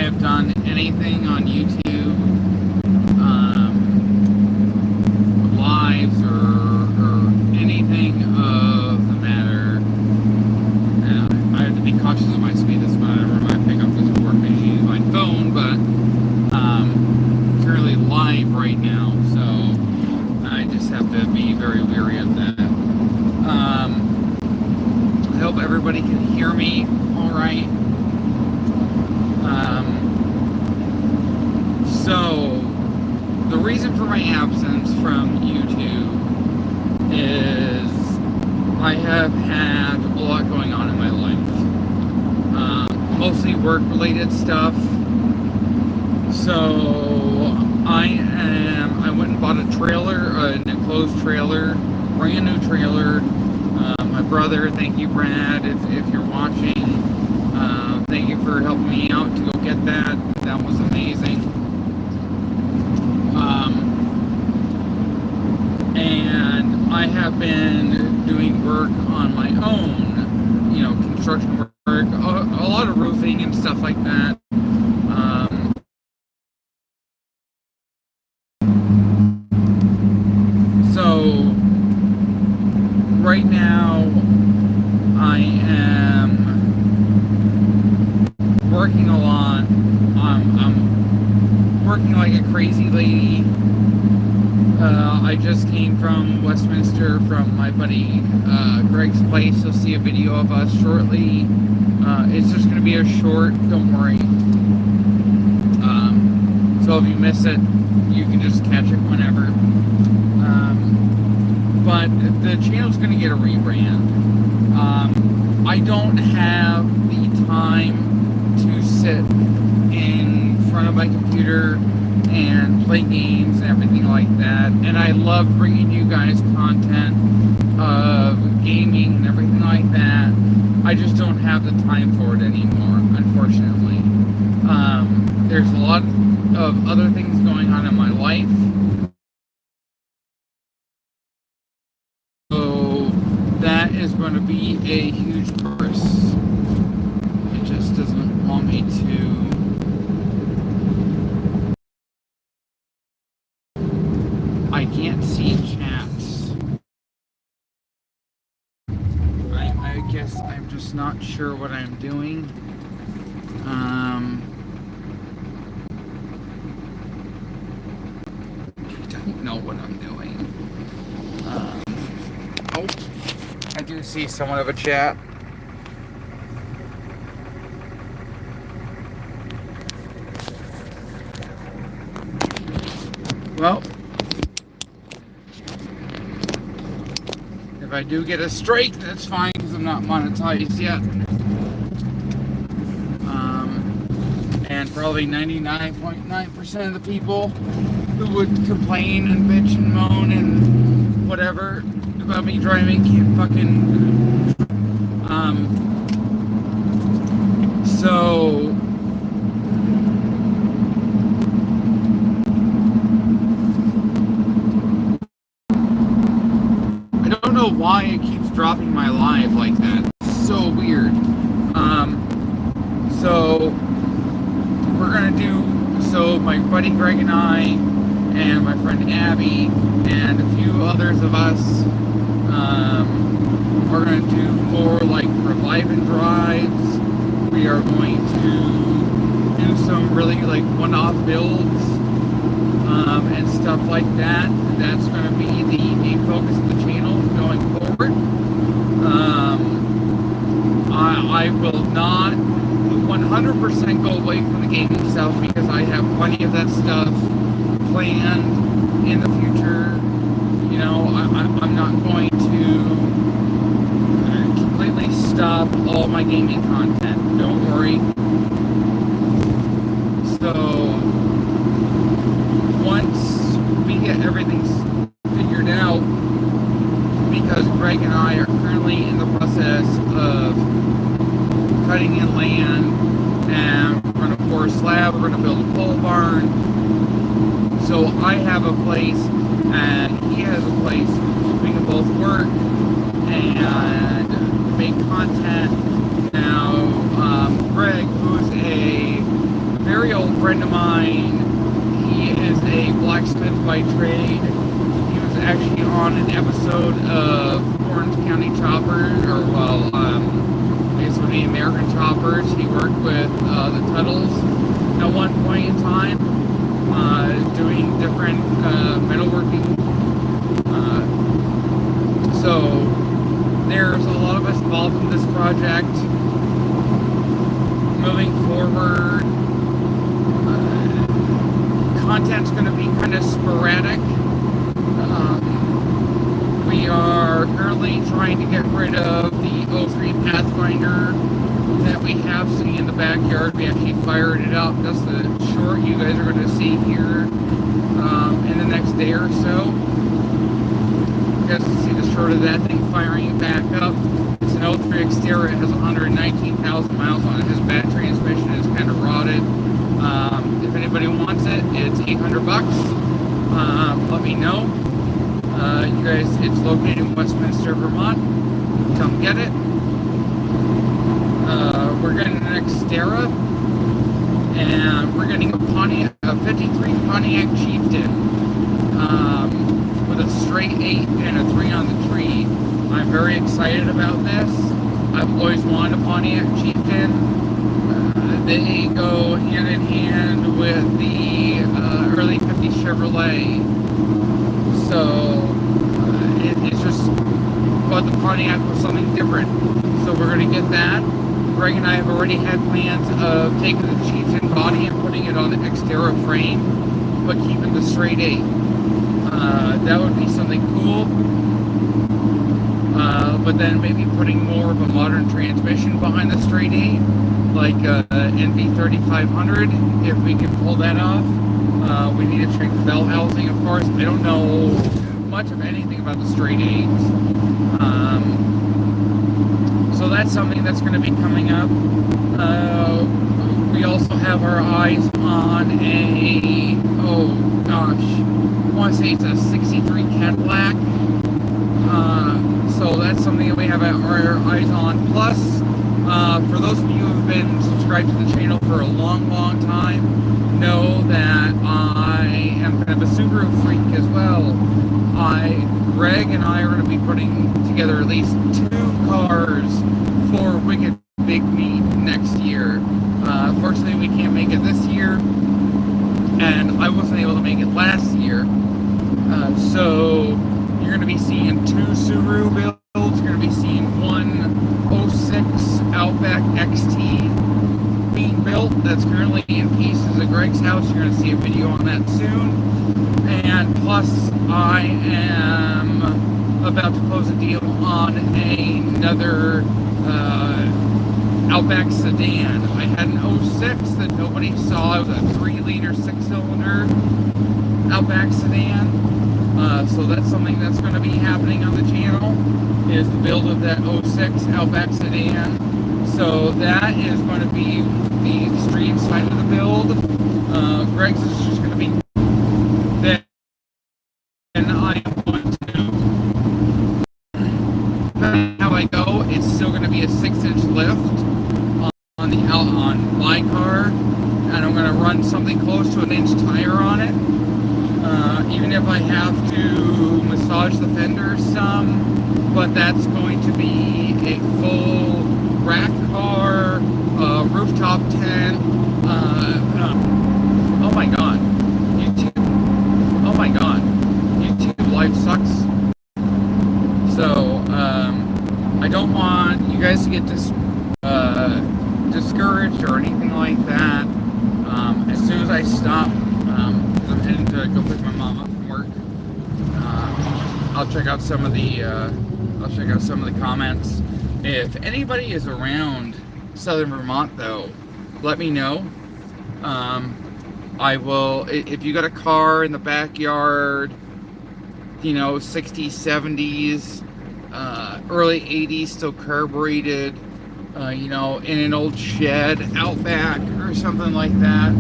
have done anything on YouTube, lives or anything of the matter. And I have to be cautious of my speed. That's whenever my pickup doesn't work. I use my phone, but currently live right now, so I just have to be very wary of that. I hope everybody can hear me all right. So, the reason for my absence from YouTube is I have had a lot going on in my life. Mostly work-related stuff. So, I went and bought a trailer, an enclosed trailer, brand new trailer. My brother, thank you, Brad, if you're watching. Thank you for helping me out to go get that. That was amazing. And I have been doing work on my own, construction work, a lot of roofing and stuff like that. So right now I am working a lot. I'm working like a crazy lady. I just came from Westminster from my buddy Greg's place. You'll see a video of us shortly. It's just going to be a short, don't worry. So if you miss it, you can just catch it whenever. But the channel's going to get a rebrand. I don't have the time to sit in front of my computer and play games and everything like that. And I love bringing you guys content of gaming and everything like that. I just don't have the time for it anymore, unfortunately. There's a lot of other things going on in my life. So that is going to be a huge purse. It just doesn't want me to. I can't see chats. I guess I'm just not sure what I'm doing. I don't know what I'm doing. Oh, I do see somewhat of a chat. Well, if I do get a strike, that's fine because I'm not monetized yet. And probably 99.9% of the people who would complain and bitch and moan and whatever about me driving can't fucking. So. I don't know why it keeps dropping my live like that. It's so weird. So we're gonna do. So my buddy Greg and I, and my friend Abby, and a few others of us, are gonna do more like revive and drives. We are going to do some really like one-off builds, and stuff like that. That's going to be the main focus of the channel going forward. I will not 100% go away from the gaming stuff because I have plenty of that stuff planned in the future. I'm not going to completely stop all my gaming content. Don't worry. So once we get everything figured out, because Greg and I are currently in the process of cutting in land, and we're going to pour a slab, we're going to build a pole barn. So I have a place and he has a place. We can both work and make content. Now, Greg, who's a very friend of mine. He is a blacksmith by trade. He was actually on an episode of Orange County Choppers, or I guess it would be American Choppers. He worked with the Tuttles at one point in time, doing different metalworking. So there's a lot of us involved in this project. Moving forward, content's going to be kind of sporadic. We are currently trying to get rid of the 03 Pathfinder that we have sitting in the backyard. We actually fired it up. That's the short you guys are going to see here in the next day or so. You guys can see the short of that thing firing it back up. It's an 03 Xterra. It has 119,000 miles on it. His bad transmission is kind of rotted. If anybody wants it, it's $800. Let me know. You guys, it's located in Westminster, Vermont. Come get it. We're getting an Xterra, and we're getting a 53 Pontiac Chieftain with a straight 8 and a 3 on the tree. I'm very excited about this. I've always wanted a Pontiac Chieftain. They go hand in hand with the early 50s Chevrolet. So it's just, but the Pontiac was something different. So we're going to get that. Greg and I have already had plans of taking the Chieftain body and putting it on the Xterra frame, but keeping the straight 8. That would be something cool. But then maybe putting more of a modern transmission behind the straight 8, like NV3500, if we can pull that off. We need to check the bell housing, of course. I don't know much of anything about the straight 8s. So that's something that's going to be coming up. We also have our eyes on I want to say it's a 63 Cadillac. So that's something that we have our eyes on. Plus, for those of you who have been subscribed to the channel for a long, long time, know that I am kind of a Subaru freak as well. Greg and I are going to be putting together at least 2 cars for Wicked Big Meat next year. Fortunately, we can't make it this year, and I wasn't able to make it last year. So you're going to be seeing 2 Subaru builds. You're going to be seeing one 06 Outback XT being built that's currently in pieces at Greg's house. You're going to see a video on that soon. And plus, I am about to close a deal on another Outback sedan. I had an 06 that nobody saw. It was a 3-liter 6-cylinder Outback sedan. So that's something that's going to be happening on the channel, is the build of that 06 Outback sedan. So that is going to be the extreme side of the build. Greg's is just going to be that, and I am going to, depending on how I go, it's still going to be a 6-inch lift on my car, and I'm going to run something close to an inch tire on it. Even if I have to massage the fenders some, but that's going to be a full rack car, rooftop tent. Oh my god, YouTube! Oh my god, YouTube life sucks. So I don't want you guys to get discouraged or anything like that. As soon as I stop, because I'm heading to go pick my mom up from work, I'll check out some of the comments. If anybody is around Southern Vermont, though, let me know. I will, if you got a car in the backyard, you know, 60s, 70s, early 80s, still carbureted, you know, in an old shed out back or something like that,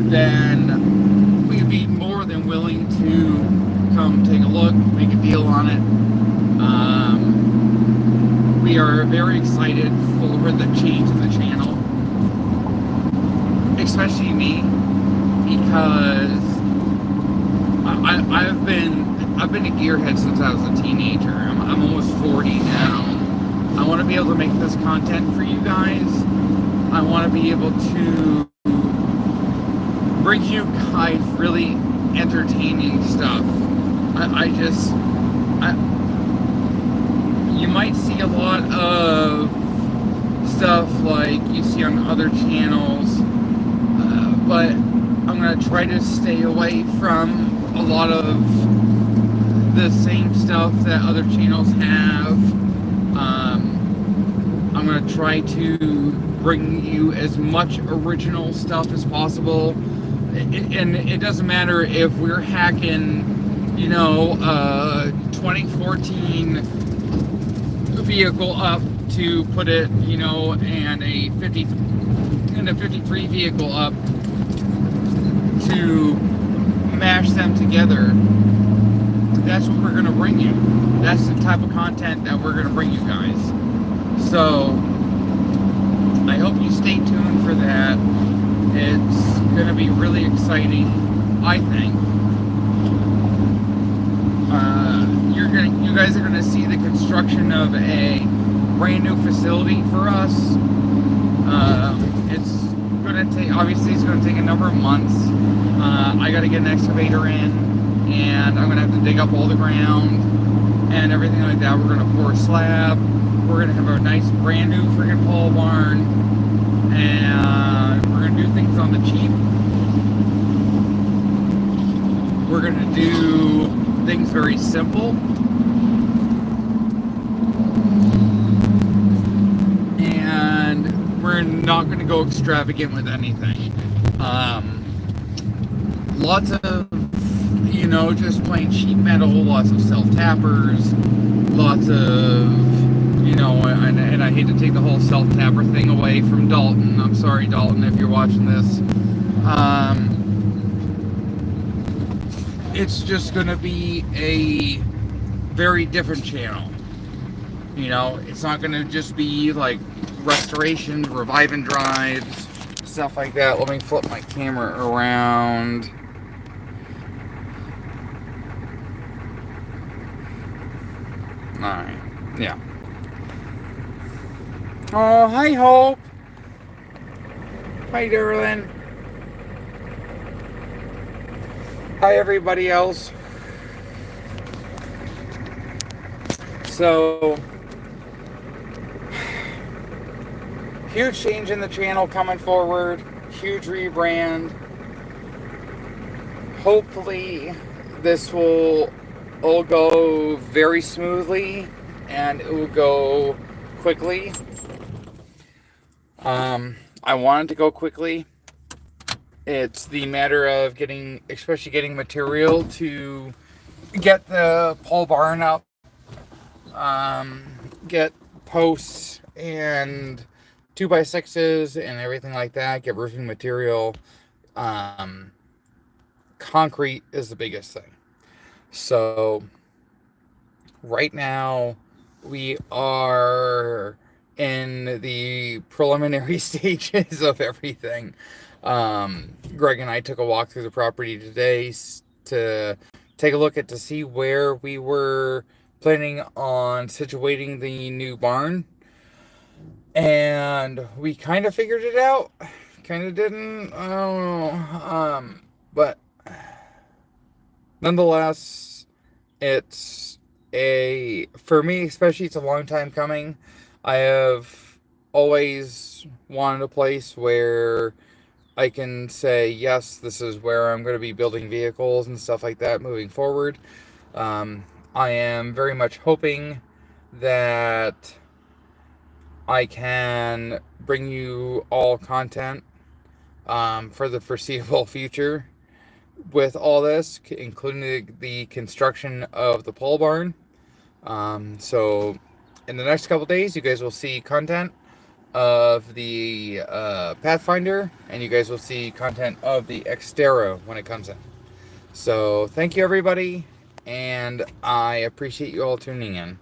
then we'd be more than willing to come take a look, make a deal on it. We are very excited for the change in the channel. especially me, because I've been a gearhead since I was a teenager. I'm almost 40 now. I want to be able to make this content for you guys. I want to be able to bring you guys really entertaining stuff. You might see a lot of stuff like you see on other channels, but I'm going to try to stay away from a lot of the same stuff that other channels have. I'm going to try to bring you as much original stuff as possible. And it doesn't matter if we're hacking, 2014 vehicle up to put it, and a 53 vehicle up to mash them together. That's what we're going to bring you. That's the type of content that we're going to bring you guys. So I hope you stay tuned for that. It's going to be really exciting, I think. You guys are going to see the construction of a brand new facility for us. It's going to take, obviously it's going to take a number of months. I got to get an excavator in, and I'm going to have to dig up all the ground and everything like that. We're going to pour a slab. We're going to have a nice brand new freaking pole barn, and we're going to do things on the cheap. We're going to do things very simple. And we're not going to go extravagant with anything. Lots of, just plain sheet metal, lots of self-tappers, lots of, and I hate to take the whole self-tapper thing away from Dalton. I'm sorry, Dalton, if you're watching this. It's just going to be a very different channel. It's not going to just be like restorations, revive and drives, stuff like that. Let me flip my camera around. Alright, yeah. Oh, hi, Hope. Hi, darling. Hi, everybody else. So, huge change in the channel coming forward. Huge rebrand. Hopefully, this will all go very smoothly, and it will go quickly. I want it to go quickly. It's the matter of especially getting material to get the pole barn up, get posts and 2x6s and everything like that, get roofing material. Concrete is the biggest thing. So right now we are in the preliminary stages of everything. Greg and I took a walk through the property today to take a look to see where we were planning on situating the new barn. And we kind of figured it out. Kind of didn't. I don't know. But nonetheless, for me especially, it's a long time coming. I have always wanted a place where I can say, yes, this is where I'm going to be building vehicles and stuff like that moving forward. I am very much hoping that I can bring you all content for the foreseeable future with all this, including the construction of the pole barn. So in the next couple days, you guys will see content of the Pathfinder, and you guys will see content of the Xterra when it comes in. So thank you, everybody, and I appreciate you all tuning in.